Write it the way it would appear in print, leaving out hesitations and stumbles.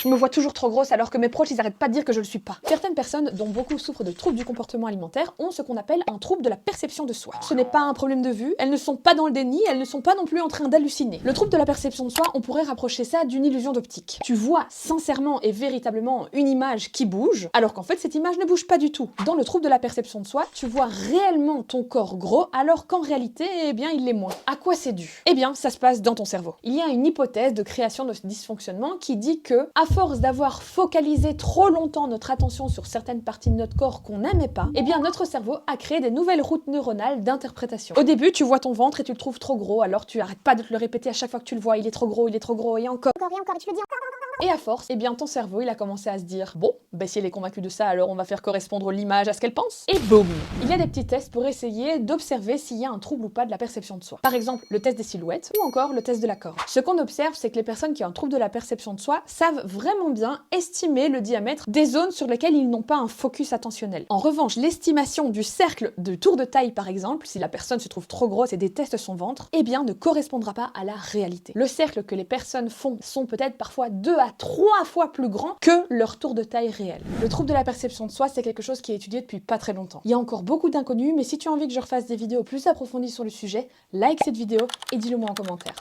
Je me vois toujours trop grosse alors que mes proches ils arrêtent pas de dire que je le suis pas. Certaines personnes, dont beaucoup souffrent de troubles du comportement alimentaire, ont ce qu'on appelle un trouble de la perception de soi. Ce n'est pas un problème de vue, elles ne sont pas dans le déni, elles ne sont pas non plus en train d'halluciner. Le trouble de la perception de soi, on pourrait rapprocher ça d'une illusion d'optique. Tu vois sincèrement et véritablement une image qui bouge, alors qu'en fait cette image ne bouge pas du tout. Dans le trouble de la perception de soi, tu vois réellement ton corps gros alors qu'en réalité, eh bien il l'est moins. À quoi c'est dû? Eh bien ça se passe dans ton cerveau. Il y a une hypothèse de création de ce dysfonctionnement qui dit que, à force d'avoir focalisé trop longtemps notre attention sur certaines parties de notre corps qu'on n'aimait pas, eh bien notre cerveau a créé des nouvelles routes neuronales d'interprétation. Au début, tu vois ton ventre et tu le trouves trop gros, alors tu arrêtes pas de te le répéter à chaque fois que tu le vois, il est trop gros, et encore. Et tu le dis encore. Et à force, eh bien ton cerveau il a commencé à se dire bon, bah si elle est convaincue de ça, alors on va faire correspondre l'image à ce qu'elle pense. Et boum! Il y a des petits tests pour essayer d'observer s'il y a un trouble ou pas de la perception de soi. Par exemple, le test des silhouettes ou encore le test de la corde. Ce qu'on observe, c'est que les personnes qui ont un trouble de la perception de soi savent vraiment bien estimer le diamètre des zones sur lesquelles ils n'ont pas un focus attentionnel. En revanche, l'estimation du cercle de tour de taille par exemple, si la personne se trouve trop grosse et déteste son ventre, eh bien ne correspondra pas à la réalité. Le cercle que les personnes font sont peut-être parfois 2 à 3 fois plus grands que leur tour de taille réel. Le trouble de la perception de soi, c'est quelque chose qui est étudié depuis pas très longtemps. Il y a encore beaucoup d'inconnus, mais si tu as envie que je refasse des vidéos plus approfondies sur le sujet, like cette vidéo et dis-le moi en commentaire.